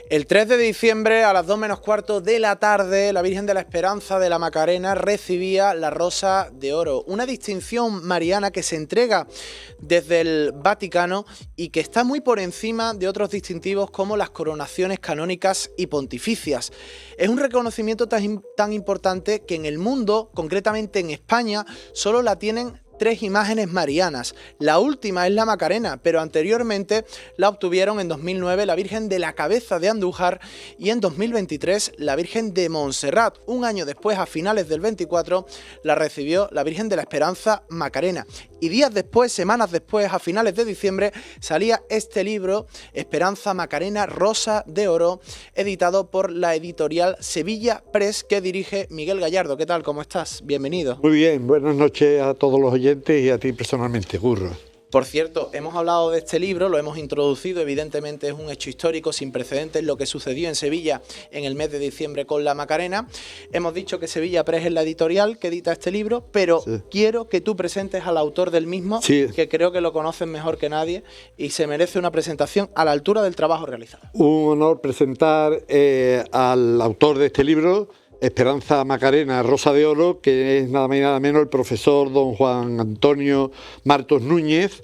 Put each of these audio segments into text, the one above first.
El 3 de diciembre a las 2 menos cuarto de la tarde, la Virgen de la Esperanza de la Macarena recibía la Rosa de Oro, una distinción mariana que se entrega desde el Vaticano y que está muy por encima de otros distintivos como las coronaciones canónicas y pontificias. Es un reconocimiento tan importante que en el mundo, concretamente en España, solo la tienen 3 imágenes marianas. La última es la Macarena, pero anteriormente la obtuvieron en 2009 la Virgen de la Cabeza de Andújar y en 2023 la Virgen de Montserrat. Un año después, a finales del 24, la recibió la Virgen de la Esperanza Macarena. Y días después, semanas después, a finales de diciembre, salía este libro, Esperanza Macarena, Rosa de Oro, editado por la editorial Sevilla Press, que dirige Miguel Gallardo. ¿Qué tal? ¿Cómo estás? Bienvenido. Muy bien, buenas noches a todos los oyentes y a ti personalmente, Curro. Por cierto, hemos hablado de este libro, lo hemos introducido, evidentemente es un hecho histórico sin precedentes lo que sucedió en Sevilla en el mes de diciembre con la Macarena. Hemos dicho que Sevilla Press es la editorial que edita este libro, pero sí, quiero que tú presentes al autor del mismo, sí, que creo que lo conocen mejor que nadie y se merece una presentación a la altura del trabajo realizado. Un honor presentar al autor de este libro, Esperanza Macarena, Rosa de Oro, que es nada más y nada menos el profesor don Juan Antonio Martos Núñez,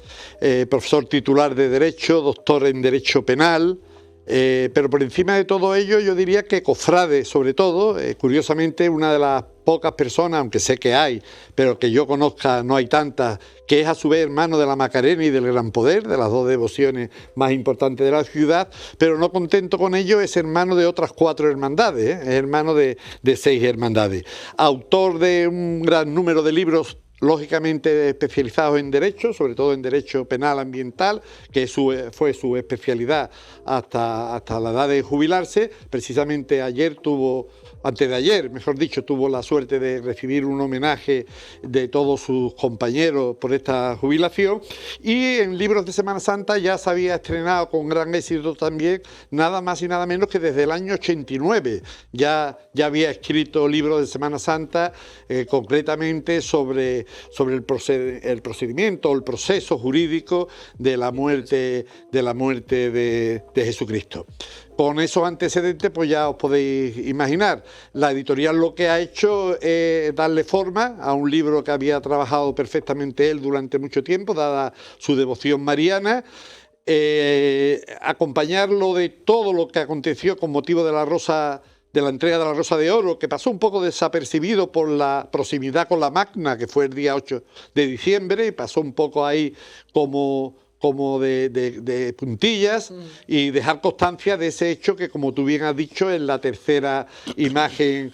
profesor titular de Derecho, doctor en Derecho Penal, pero por encima de todo ello yo diría que cofrade, sobre todo, curiosamente una de las pocas personas, aunque sé que hay, pero que yo conozca no hay tantas, que es a su vez hermano de la Macarena y del Gran Poder, de las dos devociones más importantes de la ciudad, pero no contento con ello, es hermano de otras 4 hermandades, es hermano de 6 hermandades. Autor de un gran número de libros, lógicamente especializados en Derecho, sobre todo en Derecho Penal Ambiental, que fue su especialidad hasta la edad de jubilarse. Precisamente antes de ayer, mejor dicho, tuvo la suerte de recibir un homenaje de todos sus compañeros por esta jubilación, y en libros de Semana Santa ya se había estrenado con gran éxito también, nada más y nada menos que desde el año 89, ya había escrito libros de Semana Santa, concretamente sobre el procedimiento o el proceso jurídico de la muerte de Jesucristo. Con esos antecedentes, pues ya os podéis imaginar, la editorial lo que ha hecho es darle forma a un libro que había trabajado perfectamente él durante mucho tiempo, dada su devoción mariana, acompañarlo de todo lo que aconteció con motivo de la entrega de la Rosa de Oro, que pasó un poco desapercibido por la proximidad con la Magna, que fue el día 8 de diciembre, y pasó un poco ahí como de puntillas, y dejar constancia de ese hecho que, como tú bien has dicho, es la tercera imagen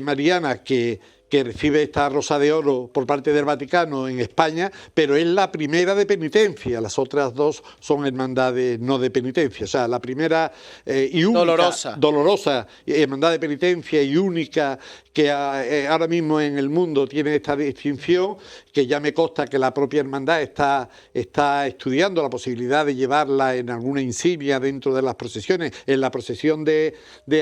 mariana que recibe esta Rosa de Oro por parte del Vaticano en España, pero es la primera de penitencia. Las otras 2 son hermandades no de penitencia. O sea, la primera y única, dolorosa hermandad de penitencia y única que ahora mismo en el mundo tiene esta distinción, que ya me consta que la propia hermandad está estudiando la posibilidad de llevarla en alguna insignia dentro de las procesiones. En la procesión de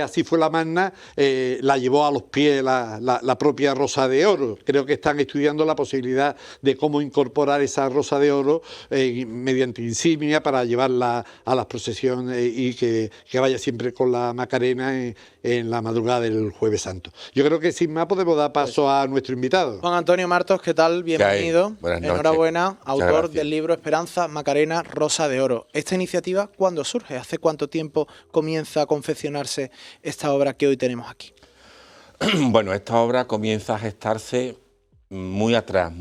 Así fue la Magna, la llevó a los pies la propia Rosa de Oro. Creo que están estudiando la posibilidad de cómo incorporar esa Rosa de Oro mediante insignia para llevarla a las procesiones y que vaya siempre con la Macarena en la madrugada del Jueves Santo. Yo creo que sin más podemos dar paso a nuestro invitado. Juan Antonio Martos, ¿qué tal? Bienvenido. Buenas noches. Enhorabuena, autor del libro Esperanza Macarena, Rosa de Oro. ¿Esta iniciativa cuándo surge? ¿Hace cuánto tiempo comienza a confeccionarse esta obra que hoy tenemos aquí? Bueno, esta obra comienza a gestarse muy atrás.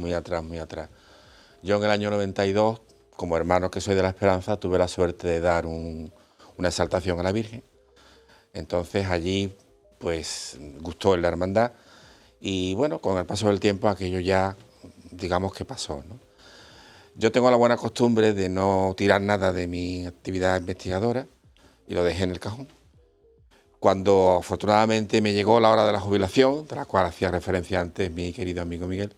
Yo en el año 92, como hermano que soy de la Esperanza, tuve la suerte de dar una exaltación a la Virgen. Entonces allí pues gustó en la hermandad y bueno, con el paso del tiempo aquello ya digamos que pasó, ¿no? Yo tengo la buena costumbre de no tirar nada de mi actividad investigadora y lo dejé en el cajón. Cuando afortunadamente me llegó la hora de la jubilación, de la cual hacía referencia antes mi querido amigo Miguel,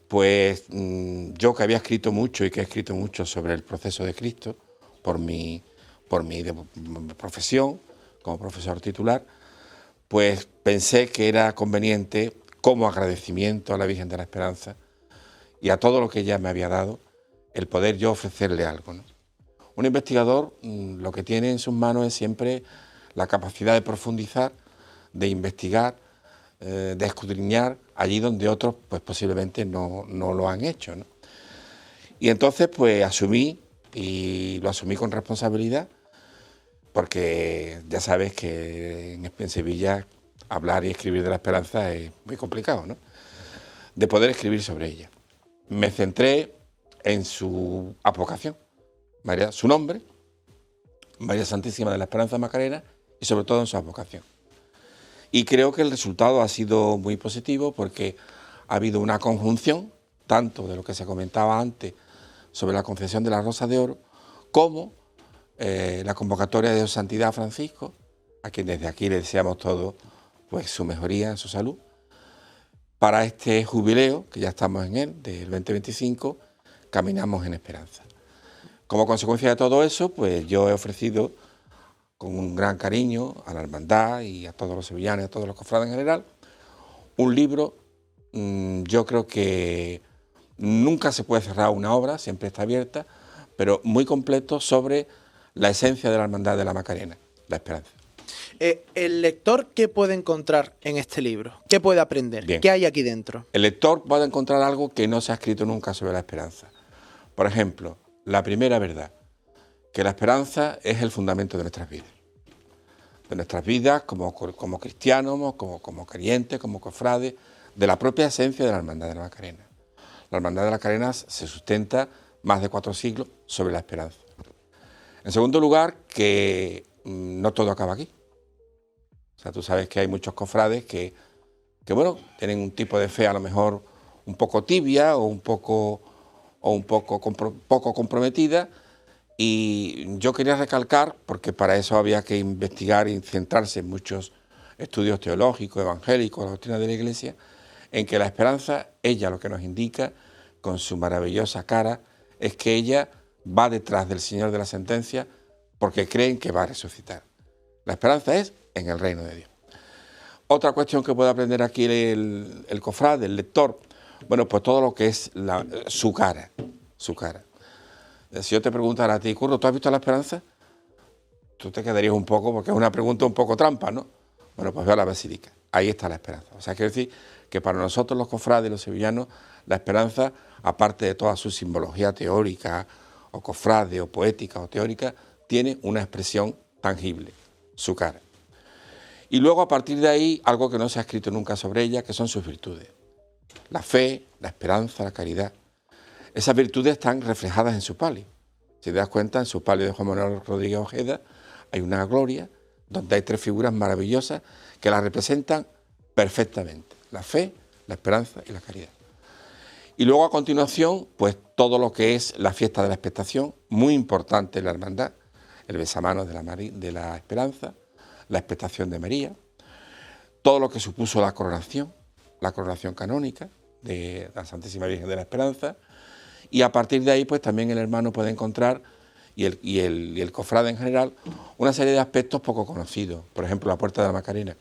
pues yo que había escrito mucho y que he escrito mucho sobre el proceso de Cristo por mi profesión como profesor titular, pues pensé que era conveniente, como agradecimiento a la Virgen de la Esperanza y a todo lo que ella me había dado, el poder yo ofrecerle algo, ¿no? Un investigador lo que tiene en sus manos es siempre la capacidad de profundizar, de investigar, de escudriñar allí donde otros pues posiblemente no lo han hecho, ¿no? Y entonces pues asumí, y lo asumí con responsabilidad, porque ya sabes que en Sevilla hablar y escribir de la esperanza es muy complicado, ¿no? De poder escribir sobre ella. Me centré en su advocación, María, su nombre, María Santísima de la Esperanza Macarena, y sobre todo en su advocación. Y creo que el resultado ha sido muy positivo porque ha habido una conjunción, tanto de lo que se comentaba antes sobre la concesión de la Rosa de Oro, como la convocatoria de su Santidad Francisco, a quien desde aquí le deseamos todos pues, su mejoría en su salud, para este jubileo, que ya estamos en él, del 2025, caminamos en esperanza. Como consecuencia de todo eso, pues yo he ofrecido con un gran cariño a la hermandad y a todos los sevillanos, a todos los cofrades en general, un libro. Yo creo que nunca se puede cerrar una obra, siempre está abierta, pero muy completo sobre la esencia de la hermandad de la Macarena, la esperanza. ¿El lector qué puede encontrar en este libro? ¿Qué puede aprender? Bien. ¿Qué hay aquí dentro? El lector puede encontrar algo que no se ha escrito nunca sobre la esperanza. Por ejemplo, la primera verdad, que la esperanza es el fundamento de nuestras vidas. De nuestras vidas como cristianos, como creyentes, como cofrades, de la propia esencia de la hermandad de la Macarena. La hermandad de la Macarena se sustenta más de 4 siglos sobre la esperanza. En segundo lugar, que no todo acaba aquí. O sea, tú sabes que hay muchos cofrades que bueno, tienen un tipo de fe a lo mejor un poco tibia o un poco comprometida, y yo quería recalcar, porque para eso había que investigar y centrarse en muchos estudios teológicos, evangélicos, la doctrina de la Iglesia, en que la esperanza, ella lo que nos indica con su maravillosa cara, es que ella va detrás del Señor de la sentencia porque creen que va a resucitar. La esperanza es en el reino de Dios. Otra cuestión que puede aprender aquí el cofrade, el lector, bueno, pues todo lo que es su cara. Si yo te preguntara a ti, Curro, ¿tú has visto la esperanza? Tú te quedarías un poco, porque es una pregunta un poco trampa, ¿no? Bueno, pues veo la basílica, ahí está la esperanza. O sea, quiero decir que para nosotros los cofrades, los sevillanos, la esperanza, aparte de toda su simbología teórica, o cofrade, o poética, o teórica, tiene una expresión tangible, su cara. Y luego, a partir de ahí, algo que no se ha escrito nunca sobre ella, que son sus virtudes. La fe, la esperanza, la caridad. Esas virtudes están reflejadas en su palio. Si te das cuenta, en su palio de Juan Manuel Rodríguez Ojeda hay una gloria donde hay 3 figuras maravillosas que la representan perfectamente. La fe, la esperanza y la caridad. Y luego a continuación, pues todo lo que es la fiesta de la expectación, muy importante en la hermandad, el besamanos de la esperanza, la expectación de María, todo lo que supuso la coronación canónica de la Santísima Virgen de la Esperanza, y a partir de ahí pues también el hermano puede encontrar, y el cofrade en general, una serie de aspectos poco conocidos. Por ejemplo, la Puerta de la Macarena.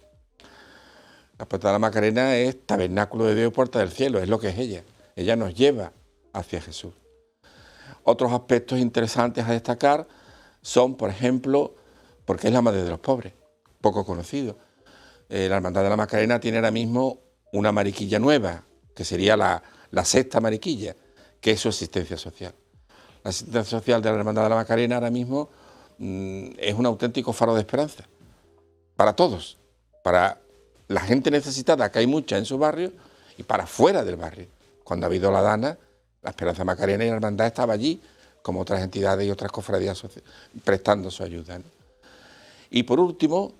La Puerta de la Macarena es tabernáculo de Dios y puerta del cielo, es lo que es ella. Ella nos lleva hacia Jesús. Otros aspectos interesantes a destacar son, por ejemplo, porque es la madre de los pobres, poco conocido. La Hermandad de la Macarena tiene ahora mismo una mariquilla nueva, que sería la 6ª mariquilla, que es su asistencia social. La asistencia social de la Hermandad de la Macarena ahora mismo es un auténtico faro de esperanza para todos, para la gente necesitada, que hay mucha en su barrio, y para fuera del barrio. Cuando ha habido la Dana, la Esperanza Macarena y la Hermandad estaba allí, como otras entidades y otras cofradías prestando su ayuda, ¿no? Y por último,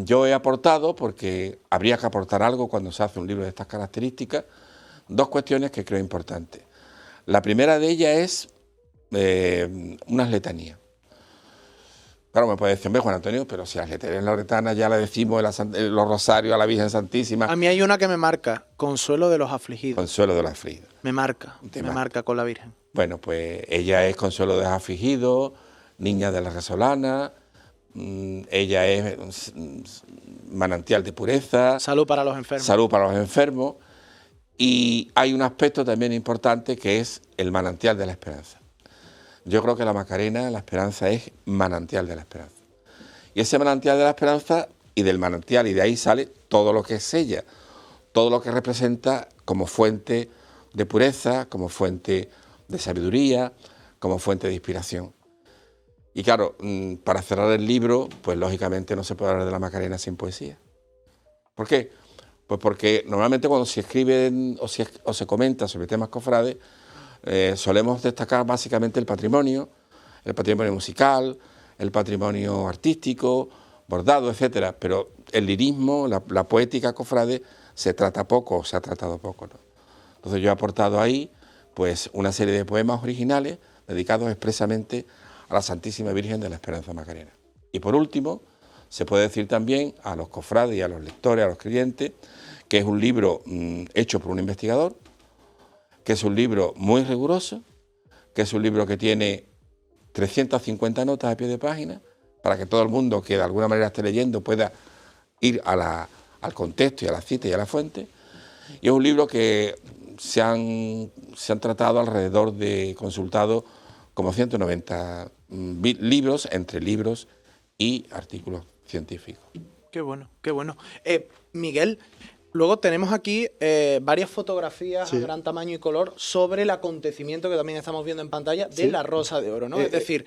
yo he aportado, porque habría que aportar algo cuando se hace un libro de estas características, 2 cuestiones que creo importantes. La primera de ellas es unas letanías. Claro, me puede decir, hombre, Juan Antonio, pero si las letanías lauretanas ya las decimos en los rosarios a la Virgen Santísima. A mí hay una que me marca, Consuelo de los Afligidos. Consuelo de los Afligidos. Me marca con la Virgen. Bueno, pues ella es Consuelo de los Afligidos, Niña de la Resolana, ella es manantial de pureza. Salud para los enfermos. Salud para los enfermos. Y hay un aspecto también importante que es el manantial de la esperanza. Yo creo que la Macarena, la esperanza, es manantial de la esperanza. Y ese manantial de la esperanza, y del manantial, y de ahí sale todo lo que es ella, todo lo que representa como fuente de pureza, como fuente de sabiduría, como fuente de inspiración. Y claro, para cerrar el libro, pues lógicamente no se puede hablar de la Macarena sin poesía. ¿Por qué? Pues porque normalmente cuando se escriben o se comenta sobre temas cofrades, solemos destacar básicamente el patrimonio musical, el patrimonio artístico, bordado, etcétera. Pero el lirismo, la poética cofrade, se trata poco, se ha tratado poco, ¿no? Entonces yo he aportado ahí pues una serie de poemas originales dedicados expresamente a la Santísima Virgen de la Esperanza Macarena. Y por último, se puede decir también a los cofrades y a los lectores, a los creyentes, que es un libro hecho por un investigador, que es un libro muy riguroso, que es un libro que tiene 350 notas a pie de página, para que todo el mundo que de alguna manera esté leyendo pueda ir al contexto y a la cita y a la fuente. Y es un libro que se han tratado alrededor de, consultado, como 190 libros, entre libros y artículos científicos. Qué bueno, qué bueno. Miguel, luego tenemos aquí varias fotografías a gran tamaño y color sobre el acontecimiento que también estamos viendo en pantalla de la Rosa de Oro, ¿no? Es decir,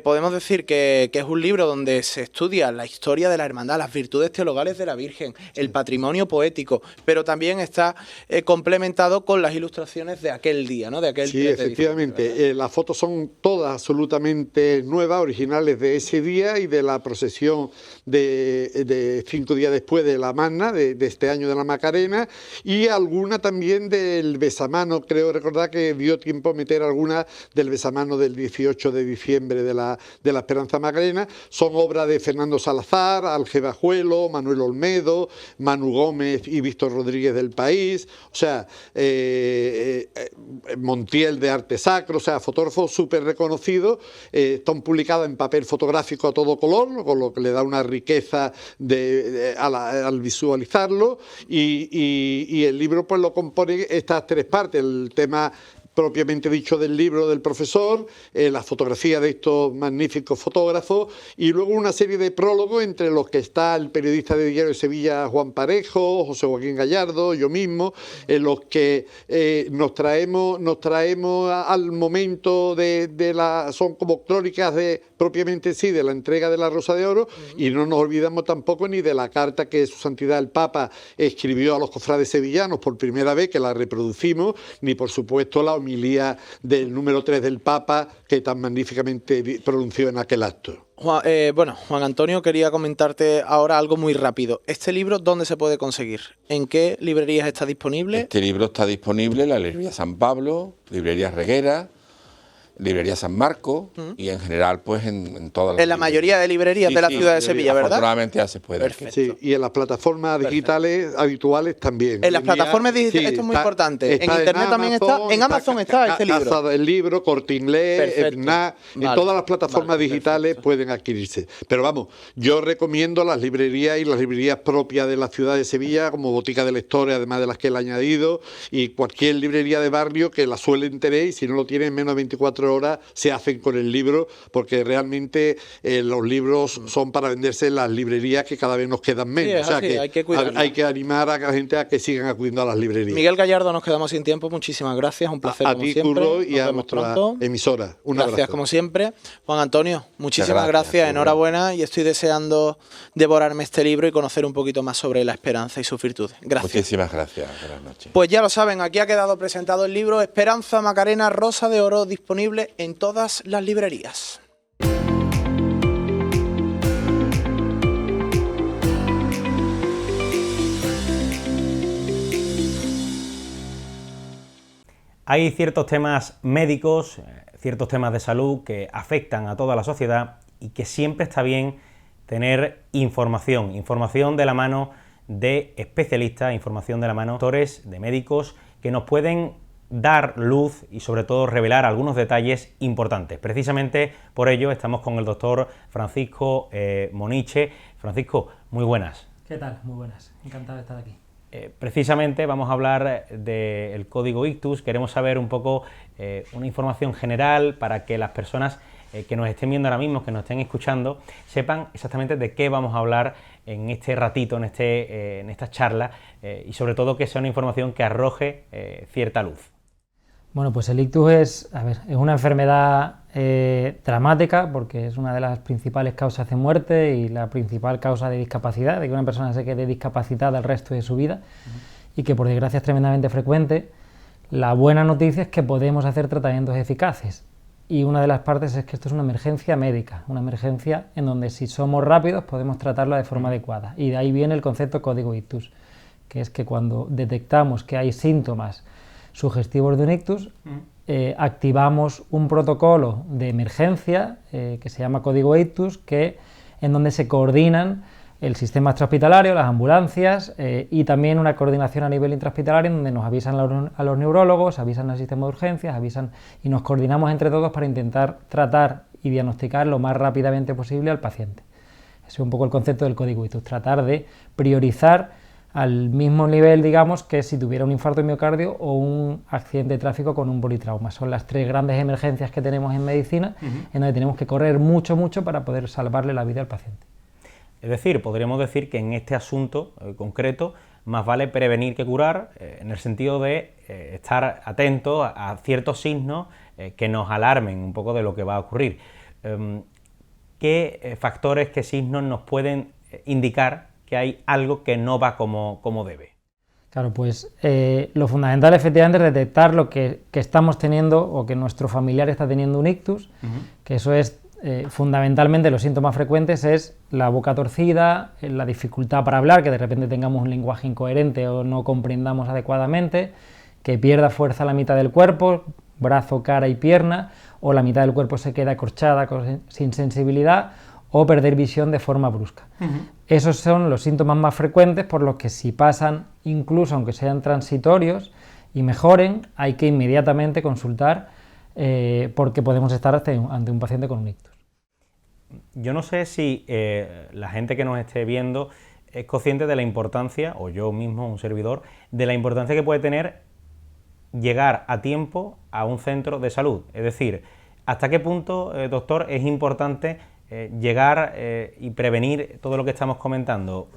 podemos decir que es un libro donde se estudia la historia de la hermandad, las virtudes teologales de la Virgen, el patrimonio poético, pero también está complementado con las ilustraciones de aquel día, ¿no? De aquel 3 de efectivamente. diciembre, Las fotos son todas absolutamente nuevas, originales de ese día y de la procesión de 5 días después de la Magna, de este año de la Macarena, y alguna también del besamano. Creo recordar que dio tiempo a meter alguna del besamano del 18 de diciembre de la Esperanza Macarena. Son obras de Fernando Salazar, Alge Bajuelo, Manuel Olmedo, Manu Gómez y Víctor Rodríguez del País, o sea, Montiel de Arte Sacro, o sea, fotógrafos súper reconocidos. Están publicadas en papel fotográfico a todo color, con lo que le da una riqueza al visualizarlo. Y el libro pues lo compone estas 3 partes: el tema propiamente dicho del libro del profesor, la fotografía de estos magníficos fotógrafos, y luego una serie de prólogos entre los que está el periodista de Diario de Sevilla Juan Parejo, José Joaquín Gallardo, yo mismo, en los que nos traemos al momento son como crónicas propiamente sí de la entrega de la Rosa de Oro, y no nos olvidamos tampoco ni de la carta que Su Santidad el Papa escribió a los cofrades sevillanos por primera vez, que la reproducimos, ni por supuesto la homilía del número 3 del Papa, que tan magníficamente pronunció en aquel acto. Juan Antonio, quería comentarte ahora algo muy rápido. ¿Este libro dónde se puede conseguir? ¿En qué librerías está disponible? Este libro está disponible en la librería San Pablo, librería Reguera, librería San Marcos y en general pues en todas las... En la mayoría de librerías de la ciudad de Sevilla, ¿verdad? Afortunadamente ya se puede. Perfecto. Sí, y en las plataformas digitales habituales también. En las plataformas digitales, esto es muy importante. En internet también está. En Amazon está este libro. Casa del Libro, Corte Inglés, FNAC, en todas las plataformas digitales pueden adquirirse. Pero vamos, yo recomiendo las librerías y las librerías propias de la ciudad de Sevilla, como Botica de Lectores, además de las que él ha añadido, y cualquier librería de barrio que la suelen tener, y si no lo tienen en menos de 24 horas, se hacen con el libro, porque realmente los libros son para venderse en las librerías, que cada vez nos quedan menos. Sí, o sea, que hay que animar a la gente a que sigan acudiendo a las librerías. Miguel Gallardo, nos quedamos sin tiempo. Muchísimas gracias, un placer como siempre. A ti, Curro, y a nuestra emisora. Un gracias abrazo. como siempre. Juan Antonio, muchísimas gracias, enhorabuena, y estoy deseando devorarme este libro y conocer un poquito más sobre la esperanza y sus virtudes. Gracias. Muchísimas gracias. Buenas noches. Pues ya lo saben, aquí ha quedado presentado el libro Esperanza Macarena Rosa de Oro, disponible en todas las librerías. Hay ciertos temas médicos, ciertos temas de salud que afectan a toda la sociedad y que siempre está bien tener información de la mano de especialistas, información de la mano de doctores, de médicos, que nos pueden dar luz y sobre todo revelar algunos detalles importantes. Precisamente por ello estamos con el doctor Francisco Moniche. Francisco, muy buenas. ¿Qué tal? Muy buenas, encantado de estar aquí. Precisamente vamos a hablar del código ictus. Queremos saber un poco una información general para que las personas que nos estén viendo ahora mismo, que nos estén escuchando, sepan exactamente de qué vamos a hablar en este ratito, en esta charla, y sobre todo que sea una información que arroje cierta luz. Bueno, pues el ictus es una enfermedad dramática, porque es una de las principales causas de muerte y la principal causa de discapacidad, de que una persona se quede discapacitada el resto de su vida, y que por desgracia es tremendamente frecuente. La buena noticia es que podemos hacer tratamientos eficaces, y una de las partes es que esto es una emergencia médica, una emergencia en donde si somos rápidos podemos tratarla de forma adecuada, y de ahí viene el concepto código ictus, que es que cuando detectamos que hay síntomas sugestivos de un ictus, activamos un protocolo de emergencia que se llama código ictus, en donde se coordinan el sistema extrahospitalario, las ambulancias, y también una coordinación a nivel intrahospitalario, donde nos avisan a los neurólogos, avisan al sistema de urgencias, avisan y nos coordinamos entre todos para intentar tratar y diagnosticar lo más rápidamente posible al paciente. Ese es un poco el concepto del código ictus, tratar de priorizar al mismo nivel, digamos, que si tuviera un infarto de miocardio o un accidente de tráfico con un politrauma. Son las tres grandes emergencias que tenemos en medicina, en donde tenemos que correr mucho para poder salvarle la vida al paciente. Es decir, podríamos decir que en este asunto concreto más vale prevenir que curar, en el sentido de estar atentos a ciertos signos que nos alarmen un poco de lo que va a ocurrir. ¿Qué factores, qué signos nos pueden indicar que hay algo que no va como debe? Claro, pues lo fundamental efectivamente es detectar lo que estamos teniendo o que nuestro familiar está teniendo un ictus, que eso es fundamentalmente los síntomas frecuentes es la boca torcida, la dificultad para hablar, que de repente tengamos un lenguaje incoherente o no comprendamos adecuadamente, que pierda fuerza la mitad del cuerpo, brazo, cara y pierna, o la mitad del cuerpo se queda acorchada sin sensibilidad, o perder visión de forma brusca. Esos son los síntomas más frecuentes por los que si pasan, incluso aunque sean transitorios y mejoren, hay que inmediatamente consultar porque podemos estar ante un paciente con un ictus. Yo no sé si la gente que nos esté viendo es consciente de la importancia, o yo mismo, un servidor, de la importancia que puede tener llegar a tiempo a un centro de salud. Es decir, ¿hasta qué punto, doctor, es importante llegar y prevenir todo lo que estamos comentando?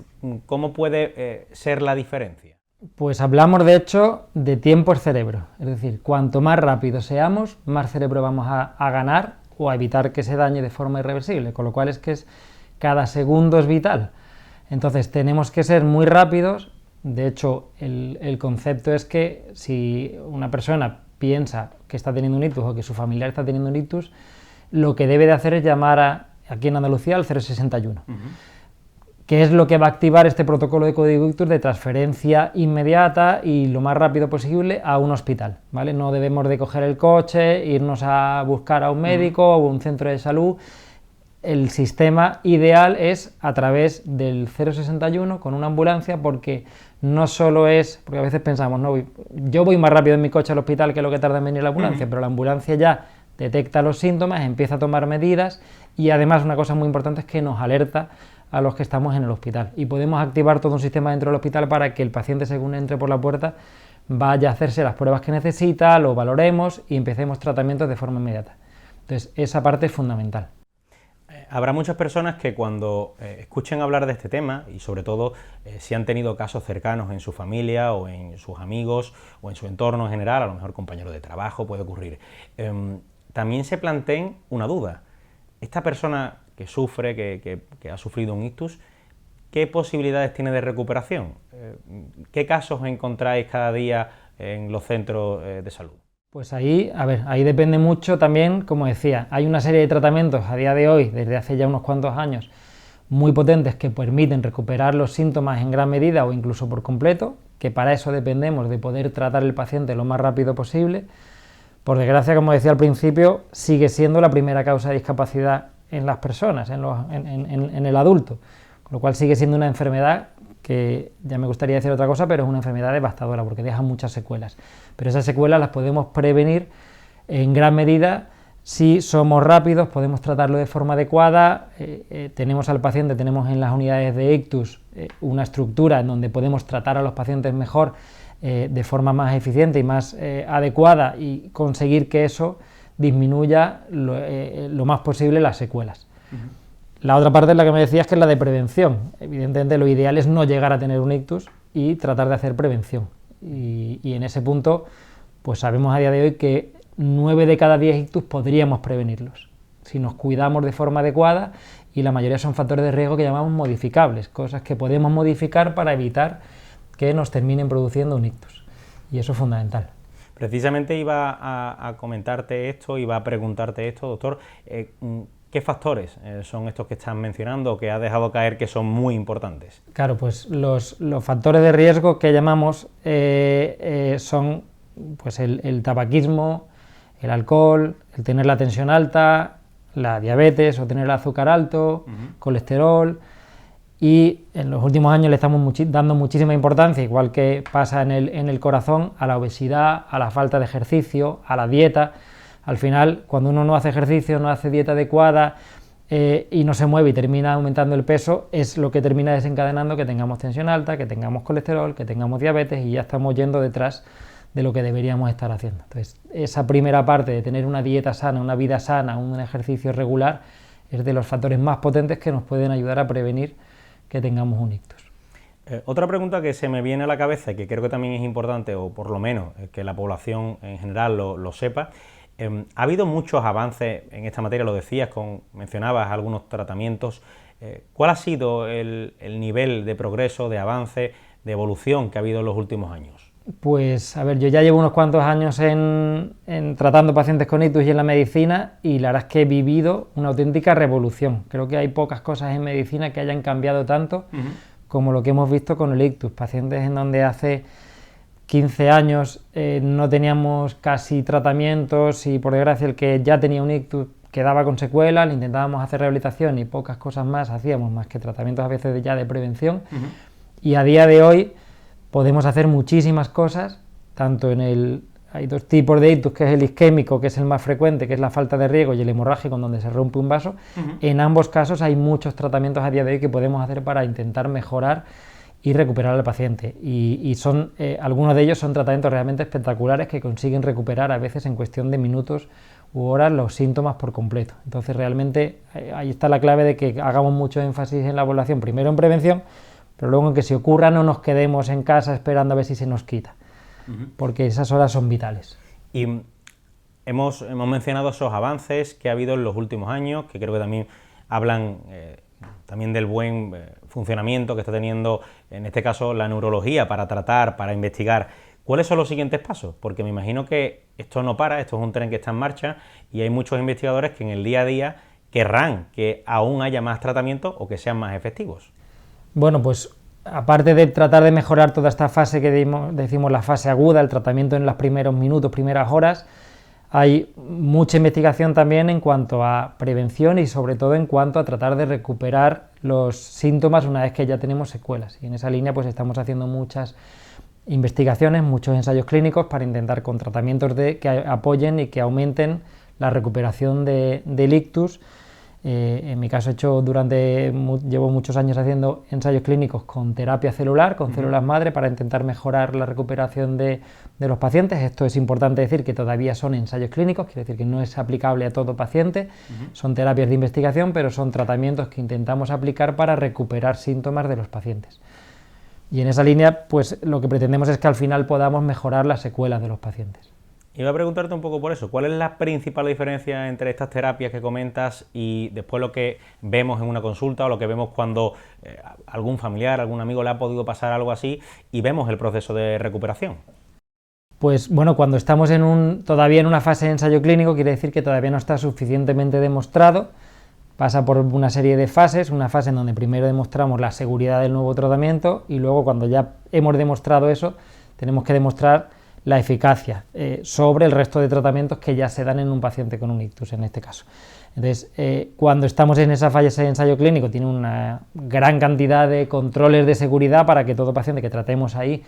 ¿Cómo puede ser la diferencia? Pues hablamos de hecho de tiempo es cerebro, es decir, cuanto más rápido seamos, más cerebro vamos a ganar o a evitar que se dañe de forma irreversible, con lo cual es que cada segundo es vital. Entonces tenemos que ser muy rápidos. De hecho el concepto es que si una persona piensa que está teniendo un ictus o que su familiar está teniendo un ictus, lo que debe de hacer es llamar aquí en Andalucía al 061, que es lo que va a activar este protocolo de código ictus de transferencia inmediata y lo más rápido posible a un hospital, ¿vale? No debemos de coger el coche, irnos a buscar a un médico o un centro de salud. El sistema ideal es a través del 061 con una ambulancia, porque no solo es, porque a veces pensamos, no, yo voy más rápido en mi coche al hospital que lo que tarda en venir la ambulancia, pero la ambulancia ya detecta los síntomas, empieza a tomar medidas y además una cosa muy importante es que nos alerta a los que estamos en el hospital y podemos activar todo un sistema dentro del hospital para que el paciente, según entre por la puerta, vaya a hacerse las pruebas que necesita, lo valoremos y empecemos tratamientos de forma inmediata. Entonces esa parte es fundamental. Habrá muchas personas que cuando escuchen hablar de este tema, y sobre todo si han tenido casos cercanos en su familia o en sus amigos o en su entorno en general, a lo mejor compañeros de trabajo puede ocurrir, también se planteen una duda. Esta persona que sufre, que ha sufrido un ictus, ¿qué posibilidades tiene de recuperación? ¿Qué casos encontráis cada día en los centros de salud? Pues ahí depende mucho también, como decía, hay una serie de tratamientos a día de hoy, desde hace ya unos cuantos años, muy potentes que permiten recuperar los síntomas en gran medida o incluso por completo, que para eso dependemos de poder tratar al paciente lo más rápido posible. Por desgracia, como decía al principio, sigue siendo la primera causa de discapacidad en las personas, en el adulto, con lo cual sigue siendo una enfermedad que, ya me gustaría decir otra cosa, pero es una enfermedad devastadora porque deja muchas secuelas. Pero esas secuelas las podemos prevenir en gran medida si somos rápidos, podemos tratarlo de forma adecuada, tenemos al paciente, tenemos en las unidades de ictus una estructura en donde podemos tratar a los pacientes mejor, de forma más eficiente y más adecuada y conseguir que eso disminuya lo más posible las secuelas. La otra parte es la que me decías, que es la de prevención. Evidentemente lo ideal es no llegar a tener un ictus y tratar de hacer prevención. Y en ese punto, pues sabemos a día de hoy que 9 de cada 10 ictus podríamos prevenirlos, si nos cuidamos de forma adecuada, y la mayoría son factores de riesgo que llamamos modificables, cosas que podemos modificar para evitar que nos terminen produciendo un ictus. Y eso es fundamental. Precisamente iba a comentarte esto, iba a preguntarte esto, doctor. ¿Qué factores son estos que están mencionando, que ha dejado caer que son muy importantes? Claro, pues los factores de riesgo que llamamos son pues el tabaquismo, el alcohol, el tener la tensión alta, la diabetes o tener el azúcar alto, colesterol, y en los últimos años le estamos dando muchísima importancia, igual que pasa en el corazón, a la obesidad, a la falta de ejercicio, a la dieta. Al final, cuando uno no hace ejercicio, no hace dieta adecuada y no se mueve y termina aumentando el peso, es lo que termina desencadenando que tengamos tensión alta, que tengamos colesterol, que tengamos diabetes, y ya estamos yendo detrás de lo que deberíamos estar haciendo. Entonces, esa primera parte de tener una dieta sana, una vida sana, un ejercicio regular, es de los factores más potentes que nos pueden ayudar a prevenir que tengamos un ictus. Otra pregunta que se me viene a la cabeza y que creo que también es importante, o por lo menos que la población en general lo sepa. Ha habido muchos avances en esta materia, lo decías, mencionabas algunos tratamientos. ¿Cuál ha sido el nivel de progreso, de avance, de evolución que ha habido en los últimos años? Pues, a ver, yo ya llevo unos cuantos años en tratando pacientes con ictus y en la medicina, y la verdad es que he vivido una auténtica revolución. Creo que hay pocas cosas en medicina que hayan cambiado tanto como lo que hemos visto con el ictus. Pacientes en donde hace 15 años no teníamos casi tratamientos, y por desgracia el que ya tenía un ictus quedaba con secuelas, le intentábamos hacer rehabilitación y pocas cosas más hacíamos, más que tratamientos a veces ya de prevención. Y a día de hoy podemos hacer muchísimas cosas, tanto hay dos tipos de ictus, que es el isquémico, que es el más frecuente, que es la falta de riego, y el hemorrágico, donde se rompe un vaso. En ambos casos hay muchos tratamientos a día de hoy que podemos hacer para intentar mejorar y recuperar al paciente, y son algunos de ellos son tratamientos realmente espectaculares que consiguen recuperar a veces en cuestión de minutos u horas los síntomas por completo. Entonces realmente ahí está la clave de que hagamos mucho énfasis en la población, primero en prevención, pero luego en que si ocurra no nos quedemos en casa esperando a ver si se nos quita, porque esas horas son vitales. Y hemos mencionado esos avances que ha habido en los últimos años, que creo que también hablan también del buen funcionamiento que está teniendo, en este caso, la neurología para tratar, para investigar. ¿Cuáles son los siguientes pasos? Porque me imagino que esto no para, esto es un tren que está en marcha, y hay muchos investigadores que en el día a día querrán que aún haya más tratamientos o que sean más efectivos. Bueno, pues aparte de tratar de mejorar toda esta fase que decimos la fase aguda, el tratamiento en los primeros minutos, primeras horas, hay mucha investigación también en cuanto a prevención y sobre todo en cuanto a tratar de recuperar los síntomas una vez que ya tenemos secuelas. Y en esa línea pues estamos haciendo muchas investigaciones, muchos ensayos clínicos para intentar con tratamientos que apoyen y que aumenten la recuperación del ictus. En mi caso llevo muchos años haciendo ensayos clínicos con terapia celular, con células madre, para intentar mejorar la recuperación de los pacientes. Esto es importante decir que todavía son ensayos clínicos, quiere decir que no es aplicable a todo paciente, son terapias de investigación, pero son tratamientos que intentamos aplicar para recuperar síntomas de los pacientes. Y en esa línea, pues lo que pretendemos es que al final podamos mejorar las secuelas de los pacientes. Iba a preguntarte un poco por eso, ¿cuál es la principal diferencia entre estas terapias que comentas y después lo que vemos en una consulta o lo que vemos cuando algún familiar, algún amigo le ha podido pasar algo así y vemos el proceso de recuperación? Pues bueno, cuando estamos todavía en una fase de ensayo clínico, quiere decir que todavía no está suficientemente demostrado, pasa por una serie de fases, una fase en donde primero demostramos la seguridad del nuevo tratamiento y luego cuando ya hemos demostrado eso, tenemos que demostrar la eficacia sobre el resto de tratamientos que ya se dan en un paciente con un ictus en este caso. Entonces, cuando estamos en esa fase de ensayo clínico, tiene una gran cantidad de controles de seguridad para que todo paciente que tratemos ahí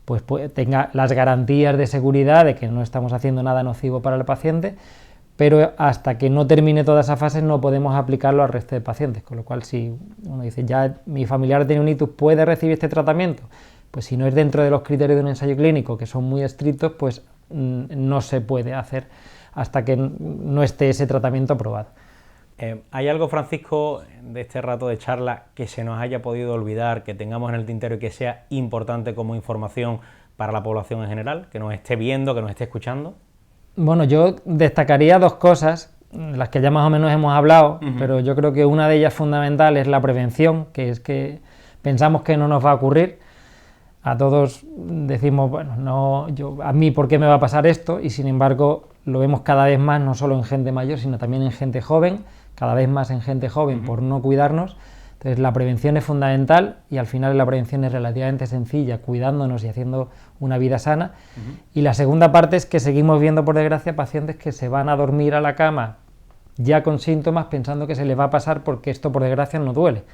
pues tenga las garantías de seguridad de que no estamos haciendo nada nocivo para el paciente, pero hasta que no termine toda esa fase no podemos aplicarlo al resto de pacientes, con lo cual si uno dice, ya mi familiar tiene un ictus, ¿puede recibir este tratamiento? Pues si no es dentro de los criterios de un ensayo clínico, que son muy estrictos, pues no se puede hacer hasta que no esté ese tratamiento aprobado. ¿Hay algo, Francisco, de este rato de charla que se nos haya podido olvidar, que tengamos en el tintero y que sea importante como información para la población en general, que nos esté viendo, que nos esté escuchando? Bueno, yo destacaría 2 cosas, las que ya más o menos hemos hablado, pero yo creo que una de ellas fundamental es la prevención, que es que pensamos que no nos va a ocurrir. A todos decimos, bueno, no, a mí ¿por qué me va a pasar esto? Y sin embargo lo vemos cada vez más, no solo en gente mayor, sino también en gente joven, cada vez más en gente joven por no cuidarnos. Entonces la prevención es fundamental y al final la prevención es relativamente sencilla, cuidándonos y haciendo una vida sana. Y la segunda parte es que seguimos viendo, por desgracia, pacientes que se van a dormir a la cama ya con síntomas pensando que se les va a pasar porque esto, por desgracia, no duele.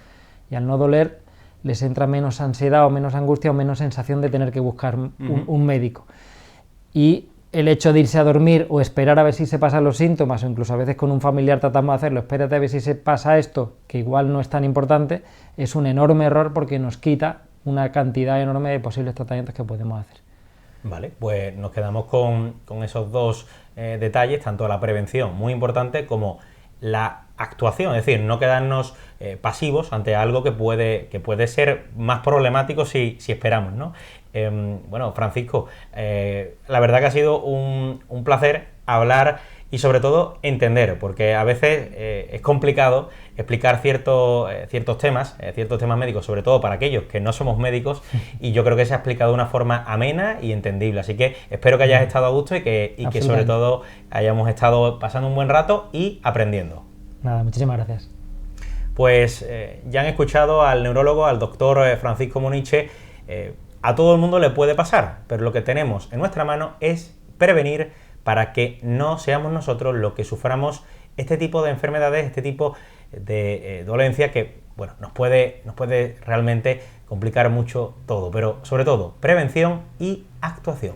Y al no doler les entra menos ansiedad o menos angustia o menos sensación de tener que buscar un médico. Y el hecho de irse a dormir o esperar a ver si se pasan los síntomas, o incluso a veces con un familiar tratamos de hacerlo, espérate a ver si se pasa esto, que igual no es tan importante, es un enorme error porque nos quita una cantidad enorme de posibles tratamientos que podemos hacer. Vale, pues nos quedamos con esos 2 detalles, tanto la prevención, muy importante, como la actuación, es decir, no quedarnos pasivos ante algo que puede ser más problemático si esperamos, ¿no? Bueno, Francisco, la verdad que ha sido un placer hablar y sobre todo entender, porque a veces es complicado explicar ciertos temas médicos, sobre todo para aquellos que no somos médicos, y yo creo que se ha explicado de una forma amena y entendible, así que espero que hayas estado a gusto y que sobre todo hayamos estado pasando un buen rato y aprendiendo. Nada, muchísimas gracias. Pues ya han escuchado al neurólogo, al doctor Francisco Muniche. A todo el mundo le puede pasar, pero lo que tenemos en nuestra mano es prevenir para que no seamos nosotros los que suframos este tipo de enfermedades, este tipo de dolencia que, bueno, nos puede realmente complicar mucho todo, pero sobre todo prevención y actuación.